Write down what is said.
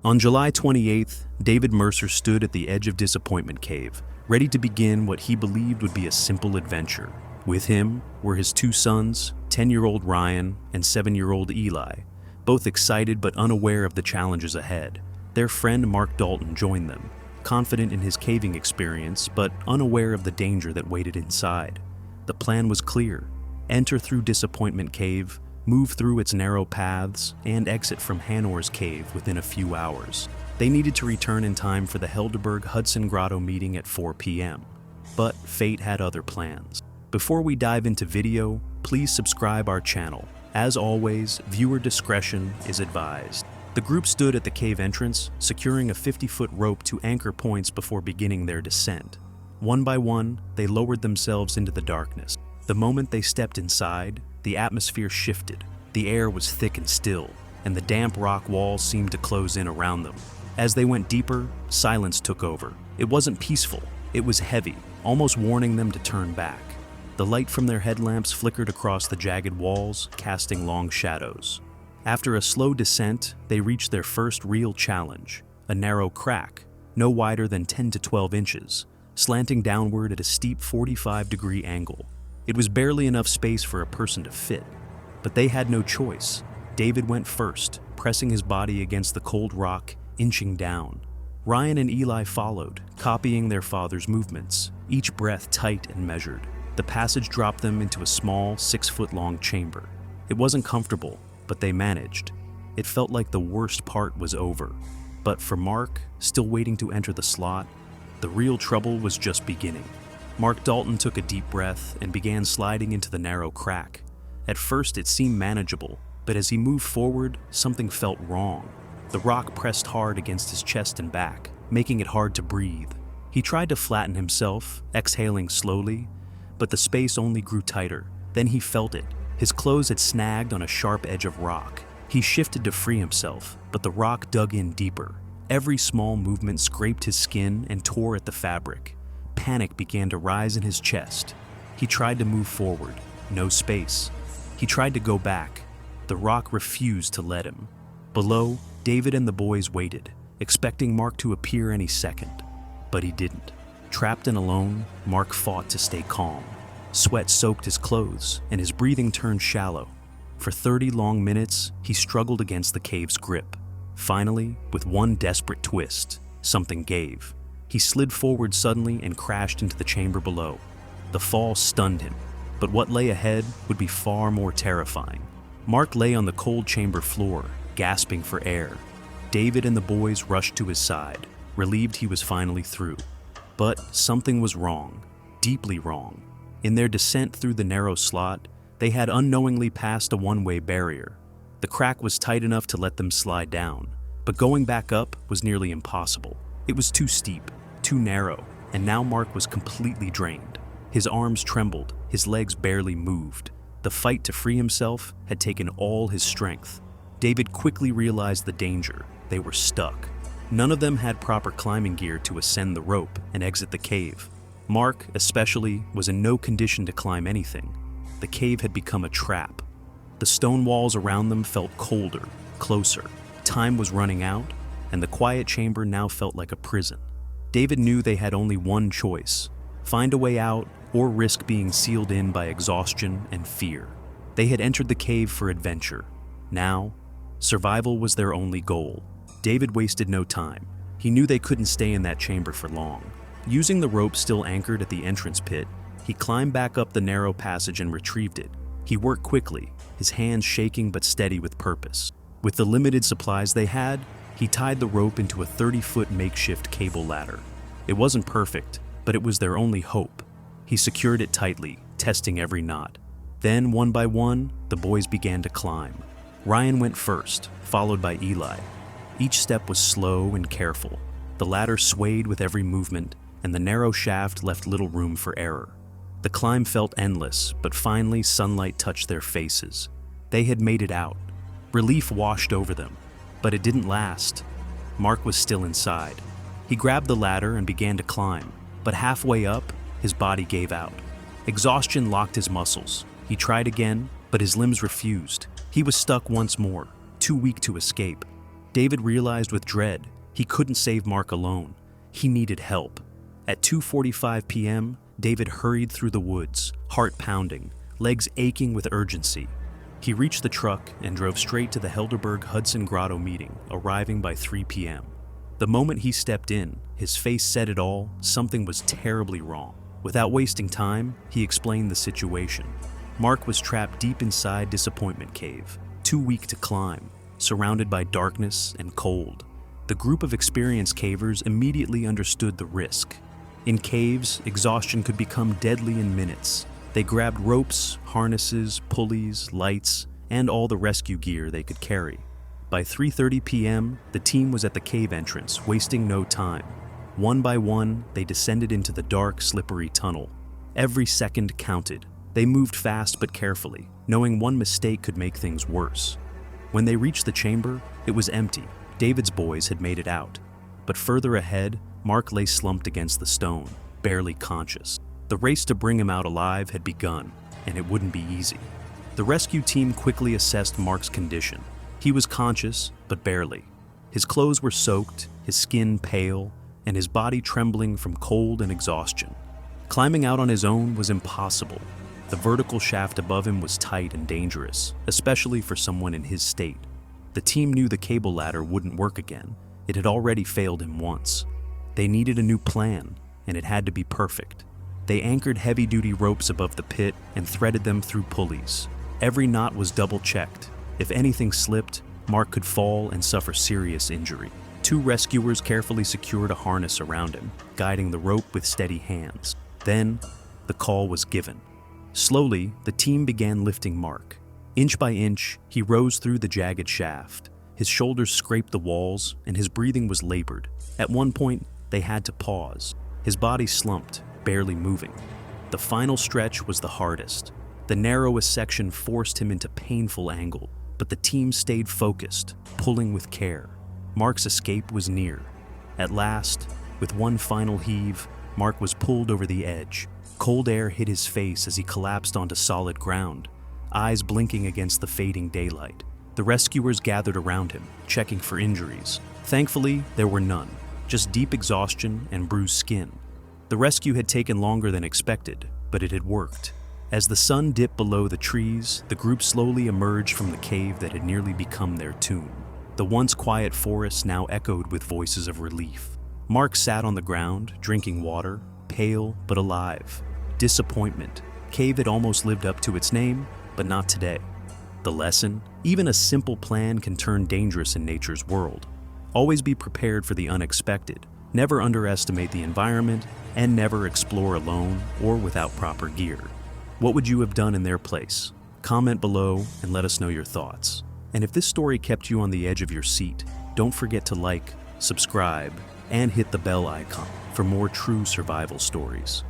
On July 28th, David Mercer stood at the edge of Disappointment Cave, ready to begin what he believed would be a simple adventure. With him were his two sons, 10-year-old Ryan and 7-year-old Eli, both excited but unaware of the challenges ahead. Their friend Mark Dalton joined them, confident in his caving experience but unaware of the danger that waited inside. The plan was clear: enter through Disappointment Cave, move through its narrow paths, and exit from Hanor's Cave within a few hours. They needed to return in time for the Helderberg Hudson Grotto meeting at 4 p.m. But fate had other plans. Before we dive into video, please subscribe our channel. As always, viewer discretion is advised. The group stood at the cave entrance, securing a 50-foot rope to anchor points before beginning their descent. One by one, they lowered themselves into the darkness. The moment they stepped inside, the atmosphere shifted. The air was thick and still, and the damp rock walls seemed to close in around them. As they went deeper, silence took over. It wasn't peaceful, it was heavy, almost warning them to turn back. The light from their headlamps flickered across the jagged walls, casting long shadows. After a slow descent, they reached their first real challenge, a narrow crack, no wider than 10 to 12 inches, slanting downward at a steep 45-degree angle. It was barely enough space for a person to fit, but they had no choice. David went first, pressing his body against the cold rock, inching down. Ryan and Eli followed, copying their father's movements, each breath tight and measured. The passage dropped them into a small, 6-foot-long chamber. It wasn't comfortable, but they managed. It felt like the worst part was over. But for Mark, still waiting to enter the slot, the real trouble was just beginning. Mark Dalton took a deep breath and began sliding into the narrow crack. At first, it seemed manageable, but as he moved forward, something felt wrong. The rock pressed hard against his chest and back, making it hard to breathe. He tried to flatten himself, exhaling slowly, but the space only grew tighter. Then he felt it. His clothes had snagged on a sharp edge of rock. He shifted to free himself, but the rock dug in deeper. Every small movement scraped his skin and tore at the fabric. Panic began to rise in his chest. He tried to move forward. No space. He tried to go back. The rock refused to let him. Below, David and the boys waited, expecting Mark to appear any second. But he didn't. Trapped and alone, Mark fought to stay calm. Sweat soaked his clothes, and his breathing turned shallow. For 30 long minutes, he struggled against the cave's grip. Finally, with one desperate twist, something gave. He slid forward suddenly and crashed into the chamber below. The fall stunned him, but what lay ahead would be far more terrifying. Mark lay on the cold chamber floor, gasping for air. David and the boys rushed to his side, relieved he was finally through. But something was wrong, deeply wrong. In their descent through the narrow slot, they had unknowingly passed a one-way barrier. The crack was tight enough to let them slide down, but going back up was nearly impossible. It was too steep, too narrow, and now Mark was completely drained. His arms trembled, his legs barely moved. The fight to free himself had taken all his strength. David quickly realized the danger. They were stuck. None of them had proper climbing gear to ascend the rope and exit the cave. Mark, especially, was in no condition to climb anything. The cave had become a trap. The stone walls around them felt colder, closer. Time was running out, and the quiet chamber now felt like a prison. David knew they had only one choice: find a way out or risk being sealed in by exhaustion and fear. They had entered the cave for adventure. Now, survival was their only goal. David wasted no time. He knew they couldn't stay in that chamber for long. Using the rope still anchored at the entrance pit, he climbed back up the narrow passage and retrieved it. He worked quickly, his hands shaking but steady with purpose. With the limited supplies they had, he tied the rope into a 30-foot makeshift cable ladder. It wasn't perfect, but it was their only hope. He secured it tightly, testing every knot. Then, one by one, the boys began to climb. Ryan went first, followed by Eli. Each step was slow and careful. The ladder swayed with every movement, and the narrow shaft left little room for error. The climb felt endless, but finally sunlight touched their faces. They had made it out. Relief washed over them, but it didn't last. Mark was still inside. He grabbed the ladder and began to climb, but halfway up, his body gave out. Exhaustion locked his muscles. He tried again, but his limbs refused. He was stuck once more, too weak to escape. David realized with dread he couldn't save Mark alone. He needed help. At 2:45 p.m., David hurried through the woods, heart pounding, legs aching with urgency. He reached the truck and drove straight to the Helderberg Hudson Grotto meeting, arriving by 3 p.m. The moment he stepped in, his face said it all: something was terribly wrong. Without wasting time, he explained the situation. Mark was trapped deep inside Disappointment Cave, too weak to climb, surrounded by darkness and cold. The group of experienced cavers immediately understood the risk. In caves, exhaustion could become deadly in minutes. They grabbed ropes, harnesses, pulleys, lights, and all the rescue gear they could carry. By 3:30 p.m., the team was at the cave entrance, wasting no time. One by one, they descended into the dark, slippery tunnel. Every second counted. They moved fast but carefully, knowing one mistake could make things worse. When they reached the chamber, it was empty. David's boys had made it out. But further ahead, Mark lay slumped against the stone, barely conscious. The race to bring him out alive had begun, and it wouldn't be easy. The rescue team quickly assessed Mark's condition. He was conscious, but barely. His clothes were soaked, his skin pale, and his body trembling from cold and exhaustion. Climbing out on his own was impossible. The vertical shaft above him was tight and dangerous, especially for someone in his state. The team knew the cable ladder wouldn't work again. It had already failed him once. They needed a new plan, and it had to be perfect. They anchored heavy-duty ropes above the pit and threaded them through pulleys. Every knot was double-checked. If anything slipped, Mark could fall and suffer serious injury. Two rescuers carefully secured a harness around him, guiding the rope with steady hands. Then, the call was given. Slowly, the team began lifting Mark. Inch by inch, he rose through the jagged shaft. His shoulders scraped the walls, and his breathing was labored. At one point, they had to pause. His body slumped, barely moving. The final stretch was the hardest. The narrowest section forced him into painful angle, but the team stayed focused, pulling with care. Mark's escape was near. At last, with one final heave, Mark was pulled over the edge. Cold air hit his face as he collapsed onto solid ground, eyes blinking against the fading daylight. The rescuers gathered around him, checking for injuries. Thankfully, there were none, just deep exhaustion and bruised skin. The rescue had taken longer than expected, but it had worked. As the sun dipped below the trees, the group slowly emerged from the cave that had nearly become their tomb. The once quiet forest now echoed with voices of relief. Mark sat on the ground, drinking water, pale but alive. Disappointment. Cave had almost lived up to its name, but not today. The lesson? Even a simple plan can turn dangerous in nature's world. Always be prepared for the unexpected. Never underestimate the environment, and never explore alone or without proper gear. What would you have done in their place? Comment below and let us know your thoughts. And if this story kept you on the edge of your seat, don't forget to like, subscribe, and hit the bell icon for more true survival stories.